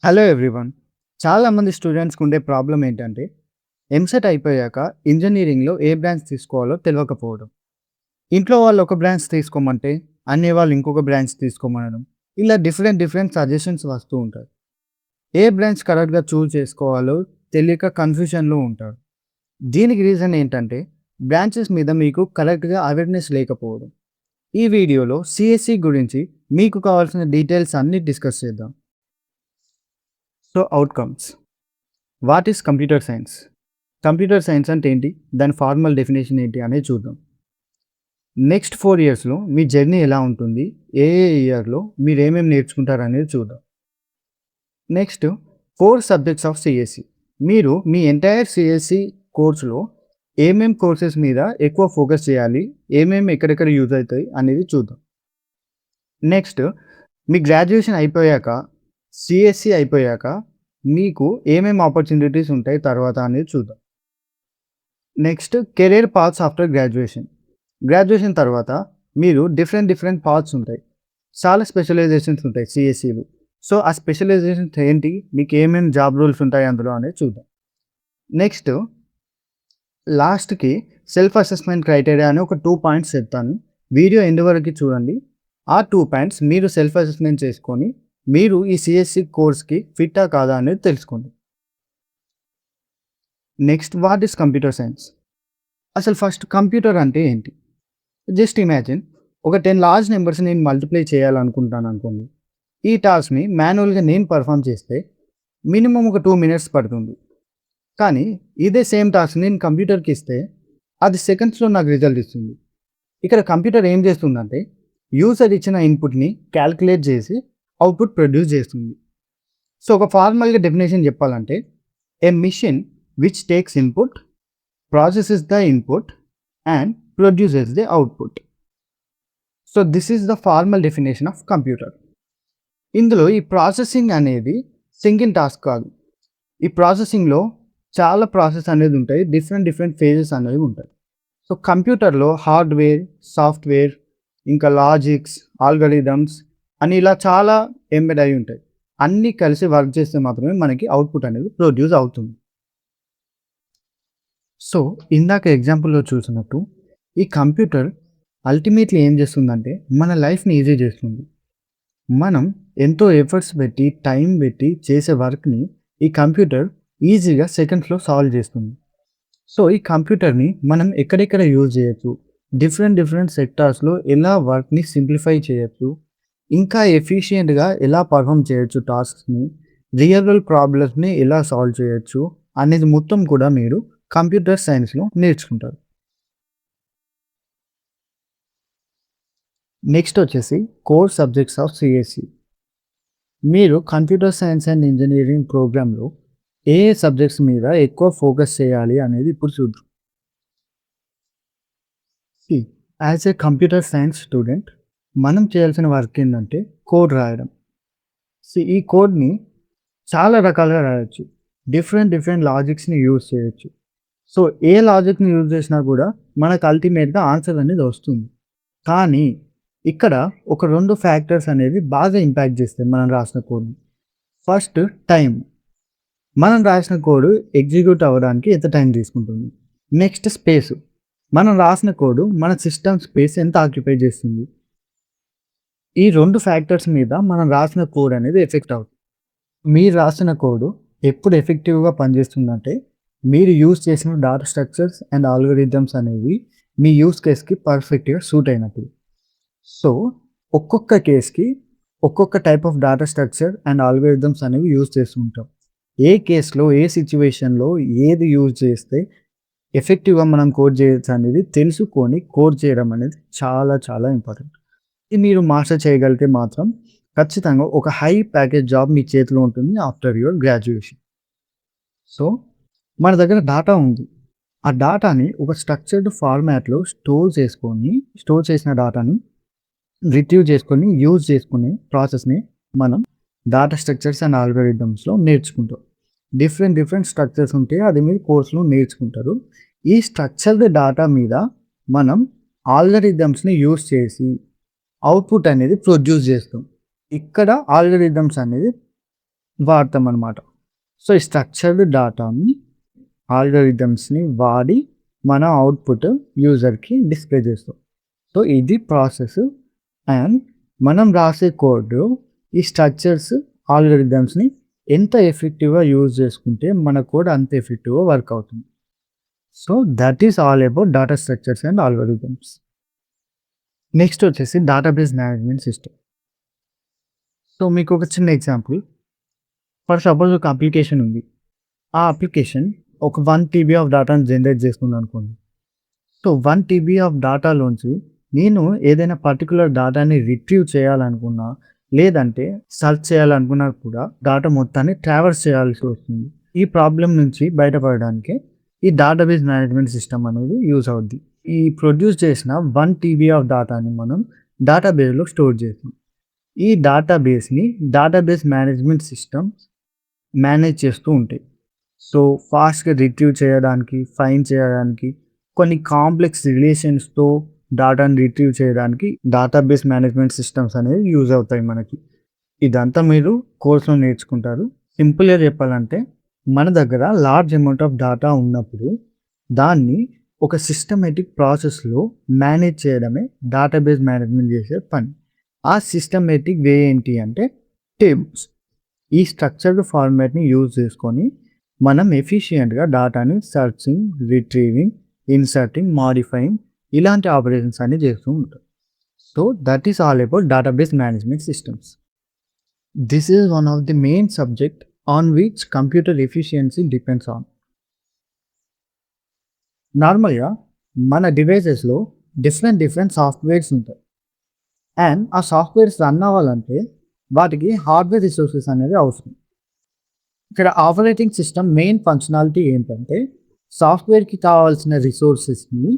Hello everyone. చాలామంది స్టూడెంట్స్‌కి ఉండే ప్రాబ్లమ్ ఏంటంటే, ఎంసెట్ అయిపోయాక ఇంజినీరింగ్‌లో ఏ బ్రాంచ్ తీసుకోవాలో తెలవకపోవడం. ఇంట్లో వాళ్ళు ఒక బ్రాంచ్ తీసుకోమంటే, అనేవాళ్ళు ఇంకొక బ్రాంచ్ తీసుకోమనడం. ఇలా డిఫరెంట్ డిఫరెంట్ సజెషన్స్ వస్తూ ఉంటాయి. ఏ బ్రాంచ్ కరెక్ట్‌గా చూజ్ చేసుకోవాలో తెలియక కన్‌ఫ్యూజన్‌లో ఉంటారు. దీనికి రీజన్ ఏంటంటే, బ్రాంచెస్ మీద మీకు కరెక్ట్‌గా అవేర్‌నెస్ లేకపోవడం. ఈ వీడియోలో సీఎస్‌సి గురించి మీకు కావాల్సిన డీటెయిల్స్ అన్నీ డిస్కస్ చేద్దాం. So, outcomes. What is computer science? Computer science అంటే ఏంటి? దాని ఫార్మల్ డెఫినేషన్ ఏంటి అనేది చూద్దాం. నెక్స్ట్ 4 ఇయర్స్‌లో మీ జర్నీ ఎలా ఉంటుంది? ఏ ఇయర్‌లో మీరు ఏమేమి నేర్చుకుంటారనేది చూద్దాం. Next 4 subjects of CSC. మీరు మీ ఎంటైర్ సీఎస్‌సి కోర్స్‌లో కోర్సెస్ మీద ఎక్కువ ఫోకస్ చేయాలి? ఎక్కడెక్కడ యూజ్ అవుతాయి అనేది చూద్దాం. నెక్స్ట్ మీ గ్రాడ్యుయేషన్ అయిపోయాక, సీఎస్‌సి అయిపోయాక మీకు ఆపర్చునిటీస్ ఉంటాయి తర్వాత అనేది చూద్దాం. Next career paths after graduation. Graduation తర్వాత మీరు డిఫరెంట్ పాత్స్ ఉంటాయి. చాలా స్పెషలైజేషన్స్ ఉంటాయి సీఎస్ఈలో. సో, ఆ స్పెషలైజేషన్స్ ఏంటి? మీకు జాబ్ రోల్స్ ఉంటాయి అందులో అనేది చూద్దాం. నెక్స్ట్ లాస్ట్‌కి సెల్ఫ్ అసెస్మెంట్ క్రైటీరియా అని ఒక 2 పాయింట్స్ చెప్తాను. వీడియో ఎండ్ వరకు చూడండి. ఆ 2 పాయింట్స్ మీరు సెల్ఫ్ అసెస్మెంట్ చేసుకొని, మీరు ఈ సీఎస్ఈ కోర్స్‌కి ఫిట్టా కాదా అనేది తెలుసుకోండి. Next what is computer science? అసలు ఫస్ట్ కంప్యూటర్ అంటే ఏంటి? జస్ట్ ఇమాజిన్ ఒక 10 లార్జ్ నంబర్స్ నేను మల్టిప్లై చేయాలనుకుంటాను అనుకోండి. ఈ టాస్క్‌ని మాన్యువల్‌గా నేను పెర్ఫార్మ్ చేస్తే మినిమమ్ ఒక 2 మినిట్స్ పడుతుంది. కానీ ఇదే సేమ్ టాస్క్ నేను కంప్యూటర్‌కి ఇస్తే అది సెకండ్స్‌లో నాకు రిజల్ట్ ఇస్తుంది. ఇక్కడ కంప్యూటర్ ఏం చేస్తుందంటే యూజర్ ఇచ్చిన ఇన్పుట్‌ని క్యాలిక్యులేట్ చేసి అవుట్‌పుట్ ప్రొడ్యూస్ చేస్తుంది. సో, ఒక ఫార్మల్‌గా డెఫినిషన్ చెప్పాలంటే a machine which takes input, processes the input and produces the output. So, this is the formal definition of computer. ఇందులో ఈ ప్రాసెసింగ్ అనేది సింగిల్ టాస్క్ కాదు. ఈ ప్రాసెసింగ్‌లో చాలా ప్రాసెస్ అనేది ఉంటాయి. డిఫరెంట్ ఫేజెస్ అనేవి ఉంటాయి. సో, కంప్యూటర్‌లో హార్డ్‌వేర్, సాఫ్ట్‌వేర్, ఇంకా లాజిక్స్, ఆల్గోరిథమ్స్ అని ఇలా చాలా ఎంబెడ్ అయి ఉంటాయి. అన్నీ కలిసి వర్క్ చేస్తే మాత్రమే మనకి అవుట్‌పుట్ అనేది ప్రొడ్యూస్ అవుతుంది. సో, ఇందాక ఎగ్జాంపుల్‌లో చూసినట్టు ఈ కంప్యూటర్ అల్టిమేట్‌లీ ఏం చేస్తుందంటే మన లైఫ్‌ని ఈజీ చేస్తుంది. మనం ఎంతో ఎఫర్ట్స్ పెట్టి, టైం పెట్టి చేసే వర్క్‌ని ఈ కంప్యూటర్ ఈజీగా సెకండ్స్‌లో సాల్వ్ చేస్తుంది. సో, ఈ కంప్యూటర్‌ని మనం ఎక్కడెక్కడ యూజ్ చేయొచ్చు, డిఫరెంట్ సెక్టార్స్‌లో ఎలా వర్క్‌ని సింప్లిఫై చేయొచ్చు, ఇంకా ఎఫిషియంట్‌గా ఎలా పర్ఫార్మ్ చేయొచ్చు టాస్క్స్‌ని, రియల్ వరల్డ్ ప్రాబ్లమ్స్‌ని ఎలా సాల్వ్ చేయొచ్చు అనేది మొత్తం కూడా మీరు కంప్యూటర్ సైన్స్‌లో నేర్చుకుంటారు. నెక్స్ట్ వచ్చేసి కోర్ సబ్జెక్ట్స్ ఆఫ్ సీఎస్ఈ. మీరు కంప్యూటర్ సైన్స్ అండ్ ఇంజినీరింగ్ ప్రోగ్రామ్‌లో ఏ సబ్జెక్ట్స్ మీద ఎక్కువ ఫోకస్ చేయాలి అనేది ఇప్పుడు చూద్దాం. C as a computer science student మనం చేయాల్సిన వర్క్ ఏంటంటే కోడ్ రాయడం. ఈ కోడ్‌ని చాలా రకాలుగా రాయొచ్చు. డిఫరెంట్ లాజిక్స్‌ని యూజ్ చేయొచ్చు. సో, ఏ లాజిక్‌ని యూజ్ చేసినా కూడా మనకు అల్టిమేట్‌గా ఆన్సర్ అనేది వస్తుంది. కానీ ఇక్కడ ఒక 2 ఫ్యాక్టర్స్ అనేవి బాగా ఇంపాక్ట్ చేస్తాయి మనం రాసిన కోడ్‌ని. First time. మనం రాసిన కోడ్ ఎగ్జిక్యూట్ అవ్వడానికి ఎంత టైం తీసుకుంటుంది. Next space. మనం రాసిన కోడ్ మన సిస్టమ్ స్పేస్ ఎంత ఆక్యుపై చేస్తుంది. ఈ 2 ఫ్యాక్టర్స్ మీద మనం రాసిన కోడ్ అనేది ఎఫెక్ట్ అవుతుంది. మీరు రాసిన కోడ్ ఎప్పుడు ఎఫెక్టివ్‌గా పనిచేస్తుందంటే, మీరు యూజ్ చేసిన డాటా స్ట్రక్చర్స్ అండ్ ఆల్గోరిథమ్స్ అనేవి మీ యూజ్ కేస్‌కి పర్ఫెక్ట్‌గా సూట్ అయినప్పుడు. సో, ఒక్కొక్క కేస్‌కి ఒక్కొక్క type of data structure and algorithms అనేవి యూజ్ చేస్తూ ఉంటాం. ఏ కేస్‌లో, ఏ సిట్యుయేషన్‌లో ఏది యూజ్ చేస్తే ఎఫెక్టివ్‌గా మనం కోడ్ చేయొచ్చు అనేది తెలుసుకొని కోడ్ చేయడం అనేది చాలా ఇంపార్టెంట్. ఇది మీరు మాస్టర్ చేయగలిగితే మాత్రం ఖచ్చితంగా ఒక హై ప్యాకేజ్ జాబ్ మీ చేతిలో ఉంటుంది ఆఫ్టర్ యువర్ గ్రాడ్యుయేషన్. సో, మన దగ్గర డాటా ఉంది. ఆ డాటాని ఒక స్ట్రక్చర్డ్ ఫార్మాట్‌లో స్టోర్ చేసిన డాటాని రిట్రీవ్ చేసుకొని, యూజ్ చేసుకునే ప్రాసెస్‌ని మనం డాటా స్ట్రక్చర్స్ అండ్ ఆల్గోరిథమ్స్‌లో నేర్చుకుంటాం. డిఫరెంట్ స్ట్రక్చర్స్ ఉంటే అది మీరు కోర్స్‌లో నేర్చుకుంటారు. ఈ స్ట్రక్చర్డ్ డాటా మీద మనం ఆల్గోరిథమ్స్‌ని యూజ్ చేసి అవుట్‌పుట్ అనేది ప్రొడ్యూస్ చేస్తాం. ఇక్కడ ఆల్గోరిథమ్స్ అనేది వాడతామనమాట. సో, ఈ స్ట్రక్చర్డ్ డాటాని, ఆల్గోరిథమ్స్‌ని వాడి మన అవుట్‌పుట్ యూజర్‌కి డిస్‌ప్లే చేస్తాం. సో, ఇది ప్రాసెస్. అండ్ మనం రాసే కోడ్ ఈ స్ట్రక్చర్స్, ఆల్గోరిథమ్స్‌ని ఎంత ఎఫెక్టివ్‌గా యూజ్ చేసుకుంటే మన కోడ్ అంత ఎఫెక్టివ్‌గా వర్క్ అవుతుంది. So, that is all about data structures and algorithms. Next వచ్చేసి డేటాబేస్ మేనేజ్మెంట్ సిస్టమ్. సో, మీకు ఒక చిన్న ఎగ్జాంపుల్. ఫర్ సపోజ్ ఒక అప్లికేషన్ ఉంది. ఆ అప్లికేషన్ ఒక 1 టీబీ ఆఫ్ డేటాను జనరేట్ చేస్తుందనుకోండి. సో, 1 టీబీ ఆఫ్ డేటాలోంచి నేను ఏదైనా పర్టిక్యులర్ డేటాని రిట్రీవ్ చేయాలనుకున్నా, లేదంటే సెర్చ్ చేయాలనుకున్నా కూడా డేటా మొత్తాన్ని ట్రావర్స్ చేయాల్సి వస్తుంది. ఈ ప్రాబ్లమ్ నుంచి బయటపడడానికి ఈ డేటాబేస్ మేనేజ్మెంట్ సిస్టమ్ అనేది యూజ్ అవుద్ది. ఈ ప్రొడ్యూస్ చేసిన 1 టీబీ ఆఫ్ డేటాని మనం డేటాబేస్‌లో స్టోర్ చేస్తాం. ఈ డేటాబేస్‌ని డేటాబేస్ మేనేజ్మెంట్ సిస్టమ్ మేనేజ్ చేస్తూ ఉంటాయి. సో, ఫాస్ట్‌గా రిట్రీవ్ చేయడానికి, ఫైండ్ చేయడానికి, కొన్ని కాంప్లెక్స్ రిలేషన్స్‌తో డేటాను రిట్రీవ్ చేయడానికి డేటాబేస్ మేనేజ్మెంట్ సిస్టమ్స్ అనేవి యూజ్ అవుతాయి మనకి. ఇదంతా మీరు కోర్స్‌లో నేర్చుకుంటారు. సింపుల్‌గా చెప్పాలంటే మన దగ్గర లార్జ్ అమౌంట్ ఆఫ్ డేటా ఉన్నప్పుడు దాన్ని ఒక సిస్టమాటిక్ ప్రాసెస్‌లో మేనేజ్ చేయడమే డేటాబేస్ మేనేజ్మెంట్ చేసే పని. ఆ సిస్టమాటిక్ వే ఏంటి అంటే టేబుల్స్. ఈ స్ట్రక్చర్డ్ ఫార్మాట్‌ని యూజ్ చేసుకొని మనం ఎఫిషియంట్‌గా డేటాని సెర్చింగ్, రిట్రీవింగ్, ఇన్సర్టింగ్, మోడిఫైయింగ్ ఇలాంటి ఆపరేషన్స్ అన్ని చేస్తూ ఉంటాం. So, that is all about database management systems. This is one of the main subject on which computer efficiency depends on. నార్మల్‌గా మన డివైసెస్‌లో డిఫరెంట్ సాఫ్ట్‌వేర్స్ ఉంటాయి. అండ్ ఆ సాఫ్ట్‌వేర్స్ రన్ అవ్వాలంటే వాటికి హార్డ్‌వేర్ రిసోర్సెస్ అనేవి అవసరం. ఇక్కడ ఆపరేటింగ్ సిస్టమ్ మెయిన్ ఫంక్షనాలిటీ ఏంటంటే సాఫ్ట్‌వేర్‌కి కావాల్సిన రిసోర్సెస్‌ని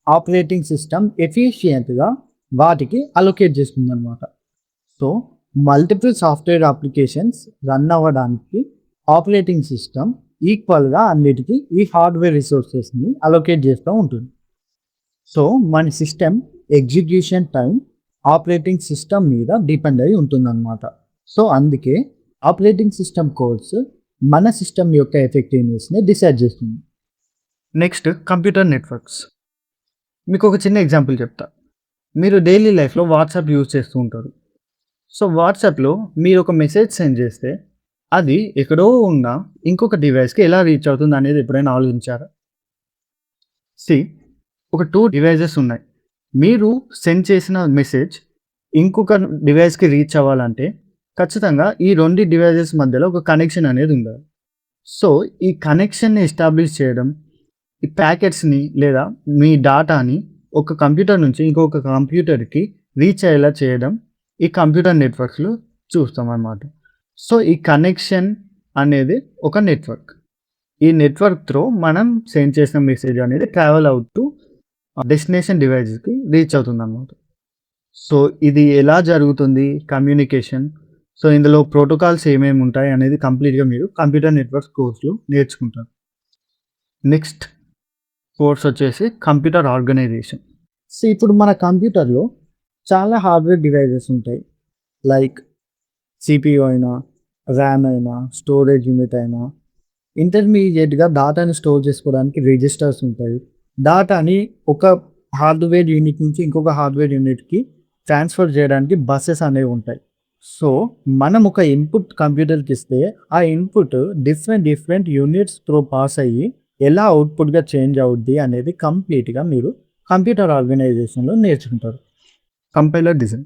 ఆపరేటింగ్ సిస్టమ్ ఎఫిషియంట్‌గా వాటికి అలొకేట్ చేస్తుందనమాట. So, multiple software applications run అవ్వడానికి ఆపరేటింగ్ సిస్టమ్ ఈక్వల్‌గా అన్నిటికి ఈ హార్డ్‌వేర్ రిసోర్సెస్‌ని అలొకేట్ చేస్తూ ఉంటుంది. సో, మన system execution time operating system మీద డిపెండ్ అయి ఉంటుందన్నమాట. సో, అందుకే ఆపరేటింగ్ సిస్టమ్ కోడ్స్ మన సిస్టమ్ యొక్క ఎఫెక్టివ్‌నెస్‌ని డిసైడ్ చేస్తుంది. Next computer networks. మీకు ఒక చిన్న ఎగ్జాంపుల్ చెప్తా. మీరు డైలీ లైఫ్‌లో వాట్సాప్ యూజ్ చేస్తూ ఉంటారు. సో, వాట్సాప్‌లో మీరు ఒక మెసేజ్ సెండ్ చేస్తే అది ఎక్కడో ఉన్న ఇంకొక డివైస్‌కి ఎలా రీచ్ అవుతుంది అనేది ఎప్పుడైనా ఆలోచించారా? సీ, ఒక 2 డివైసెస్ ఉన్నాయి. మీరు సెండ్ చేసిన మెసేజ్ ఇంకొక డివైస్‌కి రీచ్ అవ్వాలంటే ఖచ్చితంగా ఈ 2 డివైసెస్ మధ్యలో ఒక కనెక్షన్ అనేది ఉండాలి. సో, ఈ కనెక్షన్‌ని ఎస్టాబ్లిష్ చేయడం, ఈ ప్యాకెట్స్‌ని లేదా మీ డాటాని ఒక కంప్యూటర్ నుంచి ఇంకొక కంప్యూటర్‌కి రీచ్ అయ్యేలా చేయడం ఈ కంప్యూటర్ నెట్వర్క్స్‌లో చూస్తామన్నమాట. సో, ఈ కనెక్షన్ అనేది ఒక నెట్వర్క్. ఈ నెట్వర్క్ త్రూ మనం సెండ్ చేసిన మెసేజ్ అనేది ట్రావెల్ అవుతూ డెస్టినేషన్ డివైస్‌కి రీచ్ అవుతుందన్నమాట. సో, ఇది ఎలా జరుగుతుంది కమ్యూనికేషన్? సో, ఇందులో ప్రోటోకాల్స్ ఏమేమి ఉంటాయి అనేది కంప్లీట్‌గా మీరు కంప్యూటర్ నెట్వర్క్స్ కోర్స్‌లో నేర్చుకుంటారు. నెక్స్ట్ కోర్స్ వచ్చేసి కంప్యూటర్ ఆర్గనైజేషన్. సో, ఇప్పుడు మన కంప్యూటర్‌లో చాలా హార్డ్‌వేర్ డివైసెస్ ఉంటాయి. లైక్ సీపీయూ అయినా, ర్యామ్ అయినా, స్టోరేజ్ యూనిట్ అయినా, ఇంటర్మీడియేట్‌గా డాటాని స్టోర్ చేసుకోవడానికి రిజిస్టర్స్ ఉంటాయి. డాటాని ఒక హార్డ్‌వేర్ యూనిట్ నుంచి ఇంకొక హార్డ్‌వేర్ యూనిట్‌కి ట్రాన్స్‌ఫర్ చేయడానికి బసెస్ అనేవి ఉంటాయి. సో, మనం ఒక ఇన్‌పుట్ కంప్యూటర్‌కి ఇస్తే, ఆ input different units through pass అయ్యి ఎలా అవుట్‌పుట్‌గా చేంజ్ అవుద్ది అనేది కంప్లీట్‌గా మీరు కంప్యూటర్ ఆర్గనైజేషన్‌లో నేర్చుకుంటారు. Compiler design.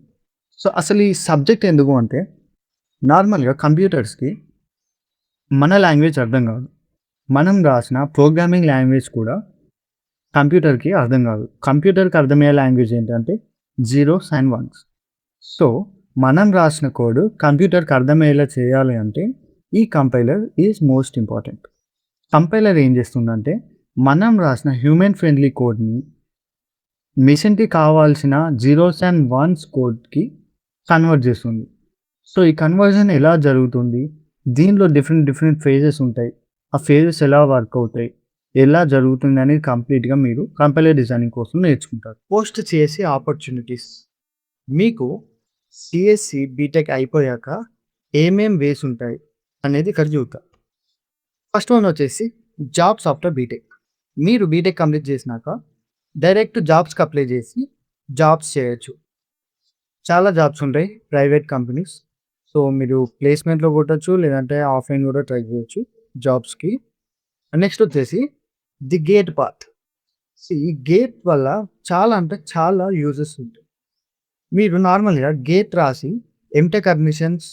సో, అసలు ఈ సబ్జెక్ట్ ఎందుకు అంటే నార్మల్‌గా కంప్యూటర్స్‌కి మన లాంగ్వేజ్ అర్థం కాదు. మనం రాసిన ప్రోగ్రామింగ్ లాంగ్వేజ్ కూడా కంప్యూటర్‌కి అర్థం కాదు. కంప్యూటర్‌కి అర్థమయ్యే లాంగ్వేజ్ ఏంటంటే జీరోస్ అండ్ వన్స్. సో, మనం రాసిన కోడ్ కంప్యూటర్‌కి అర్థమయ్యేలా చేయాలి అంటే ఈ compiler is most important. Compiler ఏం చేస్తుందంటే మనం రాసిన హ్యూమన్ ఫ్రెండ్లీ కోడ్‌ని మెషిన్‌కి కావాల్సిన జీరోస్ అండ్ వన్స్ కోడ్‌కి కన్వర్ట్ చేస్తుంది. సో, ఈ కన్వర్జన్ ఎలా జరుగుతుంది? దీనిలో డిఫరెంట్ ఫేజెస్ ఉంటాయి. ఆ ఫేజెస్ ఎలా వర్క్ అవుతాయి? ఎలా జరుగుతుందని కంప్లీట్‌గా మీరు కంపైలర్ డిజైనింగ్ కోసం నేర్చుకుంటారు. పోస్ట్ చేసే ఆపర్చునిటీస్. మీకు సీఎస్‌సి బీటెక్ అయిపోయాక ఏమేం వేస్ ఉంటాయి? అనేది ఇక్కడ చూద్దాం. ఫస్ట్ వన్ వచ్చేసి జాబ్స్ ఆఫ్టర్ బీటెక్. మీరు బీటెక్ కంప్లీట్ చేసినాక డైరెక్ట్ జాబ్స్‌కి అప్లై చేసి జాబ్స్ చేయొచ్చు. చాలా జాబ్స్ ఉంటాయి ప్రైవేట్ కంపెనీస్. సో, మీరు ప్లేస్‌మెంట్‌లో కొట్టొచ్చు. లేదంటే ఆఫ్‌లైన్ కూడా ట్రై చేయొచ్చు జాబ్స్‌కి. నెక్స్ట్ వచ్చేసి ది గేట్ పాత్. ఈ గేట్ వల్ల చాలా అంటే చాలా యూజెస్ ఉంటాయి. మీరు నార్మల్‌గా గేట్ రాసి ఎంటెక్ అడ్మిషన్స్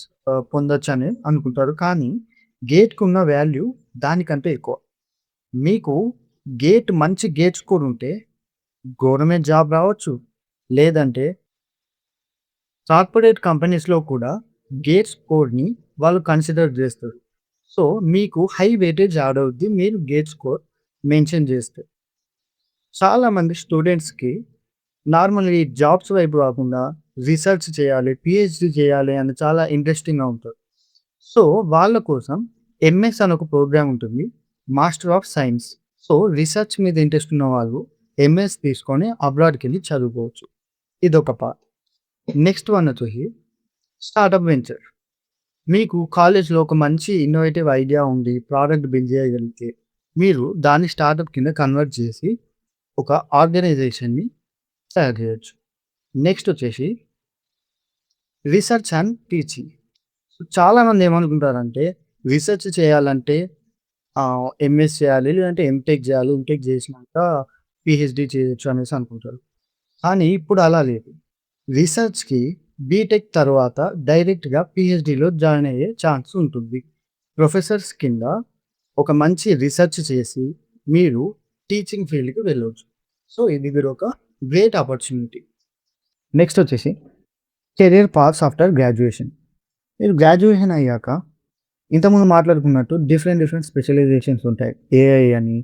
పొందొచ్చని అనుకుంటారు. కానీ గేట్‌కున్న వాల్యూ దానికంటే ఎక్కువ. మీకు మంచి గేట్ స్కోర్ ఉంటే గవర్నమెంట్ జాబ్ రావచ్చు. లేదంటే కార్పొరేట్ కంపెనీస్‌లో కూడా గేట్ స్కోర్‌ని వాళ్ళు కన్సిడర్ జేస్తారు. సో, మీకు హై వెయిటేజ్ యాడ్ అవుద్ది. మీరు గేట్ స్కోర్ మెన్షన్ చేస్తే. చాలామంది స్టూడెంట్స్‌కి నార్మల్‌గా ఈ జాబ్స్ వైపు కాకుండా రిసర్చ్ చేయాలి, పీహెచ్‌డీ చేయాలి అని చాలా ఇంట్రెస్టింగ్‌గా ఉంటది. సో, వాళ్ళ కోసం ఎంఎస్ అని ఒక ప్రోగ్రామ్ ఉంటుంది. Master of science. So, research మీద ఇంట్రెస్ట్ ఉన్న వాళ్ళు ఎంఎస్ తీసుకొని అబ్రాడ్‌కెళ్ళి చదువుకోవచ్చు. ఇదొక పార్ట్. నెక్స్ట్ వన్ వచ్చేసి స్టార్టప్ వెంచర్. మీకు కాలేజ్‌లో ఒక మంచి ఇన్నోవేటివ్ ఐడియా ఉంది. ప్రోడక్ట్ బిల్డ్ చేయగలిగితే మీరు దాన్ని స్టార్టప్ కింద కన్వర్ట్ చేసి ఒక ఆర్గనైజేషన్‌ని తయారు చేయొచ్చు. నెక్స్ట్ వచ్చేసి రిసర్చ్ అండ్ టీచింగ్. చాలామంది ఏమనుకుంటారంటే రిసర్చ్ చేయాలంటే ఎంఎస్ చేయాలి, లేదంటే ఎంటెక్ చేయాలి. ఎంటెక్ చేసినాక పీహెచ్‌డీ చేయొచ్చు అనేసి అనుకుంటారు. కానీ ఇప్పుడు అలా లేదు. రిసర్చ్‌కి బీటెక్ తర్వాత డైరెక్ట్‌గా పీహెచ్‌డీలో జాయిన్ అయ్యే ఛాన్స్ ఉంటుంది. ప్రొఫెసర్స్ కింద ఒక మంచి రిసర్చ్ చేసి మీరు టీచింగ్ ఫీల్డ్‌కి వెళ్ళొచ్చు. సో, ఇది మీరొక గ్రేట్ ఆపర్చునిటీ. నెక్స్ట్ వచ్చేసి కెరియర్ పాత్స్ ఆఫ్టర్ గ్రాడ్యుయేషన్. మీరు గ్రాడ్యుయేషన్ అయ్యాక ఇంతకుముందు మాట్లాడుకున్నట్టు డిఫరెంట్ స్పెషలైజేషన్స్ ఉంటాయి. ఏఐ అని,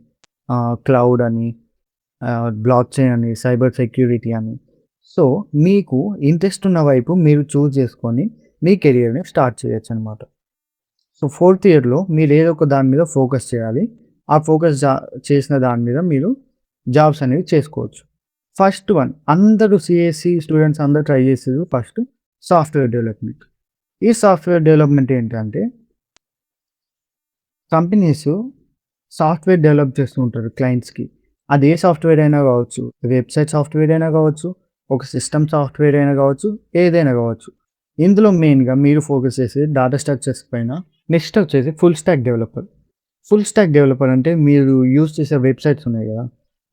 క్లౌడ్ అని, బ్లాక్ చైన్ అని, సైబర్ సెక్యూరిటీ అని. సో, మీకు ఇంట్రెస్ట్ ఉన్న వైపు మీరు చూజ్ చేసుకొని మీ కెరియర్‌ని స్టార్ట్ చేయొచ్చనమాట. సో, ఫోర్త్ ఇయర్‌లో మీరు ఏదో ఒక దాని మీద ఫోకస్ చేయాలి. ఆ ఫోకస్ చేసిన దాని మీద మీరు జాబ్స్ అనేవి చేసుకోవచ్చు. ఫస్ట్ వన్ అందరూ సీఎస్‌సి స్టూడెంట్స్ అందరూ ట్రై చేసేది ఫస్ట్ సాఫ్ట్‌వేర్ డెవలప్‌మెంట్. ఈ సాఫ్ట్‌వేర్ డెవలప్‌మెంట్ ఏంటంటే కంపెనీస్ సాఫ్ట్‌వేర్ డెవలప్ చేస్తూ ఉంటారు క్లయింట్స్‌కి. అది ఏ సాఫ్ట్‌వేర్ అయినా కావచ్చు. వెబ్‌సైట్ సాఫ్ట్‌వేర్ అయినా కావచ్చు. ఒక సిస్టమ్ సాఫ్ట్‌వేర్ అయినా కావచ్చు. ఏదైనా కావచ్చు. ఇందులో మెయిన్‌గా మీరు ఫోకస్ చేసేది డేటా స్ట్రక్చర్స్ పైన. నెక్స్ట్ వచ్చేసి full stack developer. Full stack developer అంటే మీరు యూజ్ చేసే వెబ్‌సైట్స్ ఉన్నాయి కదా!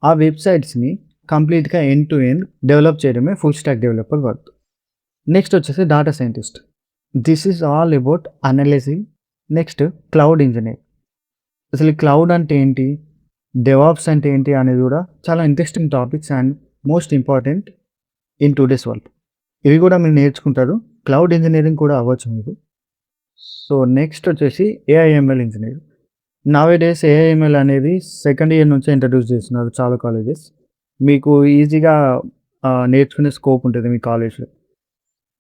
ఆ వెబ్‌సైట్స్‌ని కంప్లీట్‌గా ఎండ్ టు ఎండ్ డెవలప్ చేయడమే full stack developer work. Next వచ్చేసి data scientist. This is all about analysing. Next cloud engineer. అసలు ఈ క్లౌడ్ అంటే ఏంటి? డెవాప్స్ అంటే ఏంటి? అనేది కూడా చాలా interesting topics and most important in today's world. ఇవి కూడా మీరు నేర్చుకుంటారు. క్లౌడ్ ఇంజినీరింగ్ కూడా అవ్వచ్చు మీరు. సో, నెక్స్ట్ వచ్చేసి ఏఐఎంఎల్ ఇంజినీర్. నౌఎడేస్ ఏఐఎంఎల్ అనేది సెకండ్ ఇయర్ నుంచే ఇంట్రడ్యూస్ చేస్తున్నారు చాలా కాలేజెస్. మీకు ఈజీగా నేర్చుకునే స్కోప్ ఉంటుంది మీ కాలేజ్‌లో.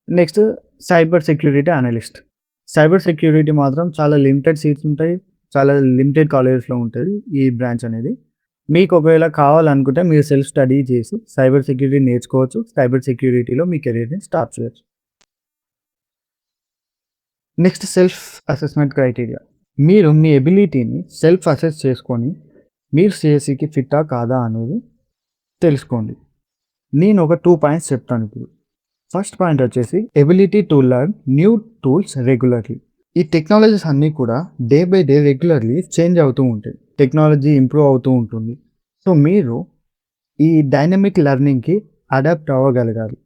Next cyber security analyst. Cyber security మాత్రం చాలా లిమిటెడ్ సీట్స్ ఉంటాయి. చాలా లిమిటెడ్ కాలేజెస్‌లో ఉంటది ఈ బ్రాంచ్ అనేది. మీకు ఒకవేళ కావాలనుకుంటే మీరు సెల్ఫ్ స్టడీ చేసి సైబర్ సెక్యూరిటీ నేర్చుకోవచ్చు. సైబర్ సెక్యూరిటీలో మీ కెరియర్‌ని స్టార్ట్ చేయొచ్చు. Next self assessment criteria. మీరు మీ ఎబిలిటీని సెల్ఫ్ అసెస్ చేసుకొని మీరు సీఎస్‌సికి ఫిట్టా కాదా అనేది తెలుసుకోండి. నేను ఒక 2 పాయింట్స్ చెప్తాను ఇప్పుడు. ఫస్ట్ పాయింట్ వచ్చేసి ability to learn new tools regularly. ఈ టెక్నాలజీస్ అన్నీ కూడా day by day regularly change అవుతూ ఉంటాయి. టెక్నాలజీ ఇంప్రూవ్ అవుతూ ఉంటుంది. సో, మీరు ఈ డైనమిక్ లెర్నింగ్‌కి అడాప్ట్ అవ్వగలగాలి.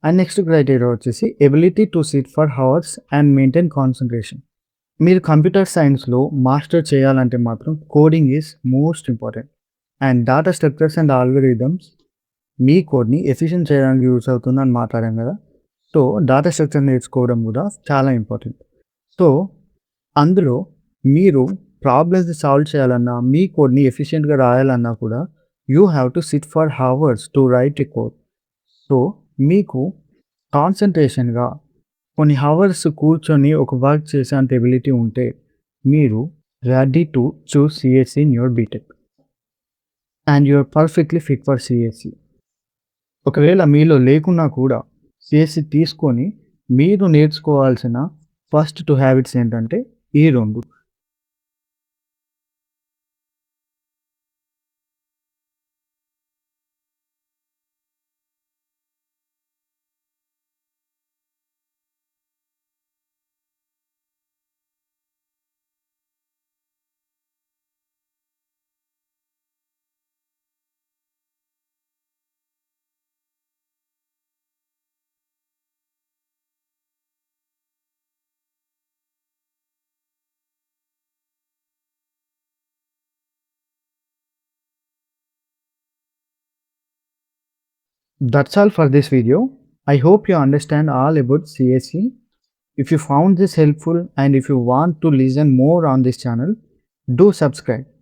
అండ్ నెక్స్ట్ క్రైటీరియా వచ్చేసి ability to sit for hours and maintain concentration. మీరు కంప్యూటర్ సైన్స్‌లో మాస్టర్ చేయాలంటే మాత్రం coding is most important. And data structures and algorithms మీ కోడ్‌ని ఎఫిషియెంట్ చేయడానికి యూజ్ అవుతుందని మాట్లాడాం కదా! సో, డేటా స్ట్రక్చర్ నేర్చుకోవడం కూడా చాలా ఇంపార్టెంట్. సో, అందులో మీరు ప్రాబ్లమ్స్‌ని సాల్వ్ చేయాలన్నా, మీ కోడ్‌ని ఎఫిషియెంట్‌గా రాయాలన్నా కూడా you have to sit for hours to right a code. So, మీకు కాన్సంట్రేషన్‌గా కొన్ని హవర్స్ కూర్చొని ఒక వర్క్ చేసేంత ఎబిలిటీ ఉంటే మీరు ready to choose CSC in your BTech. And you are perfectly fit for CSC. ఒకవేళ మీలో లేకున్నా కూడా సీఎస్‌సి తీసుకొని మీరు నేర్చుకోవాల్సిన ఫస్ట్ 2 హ్యాబిట్స్ ఏంటంటే ఈ 2. That's all for this video. I hope you understand all about CSE. If you found this helpful and if you want to listen more on this channel, do subscribe.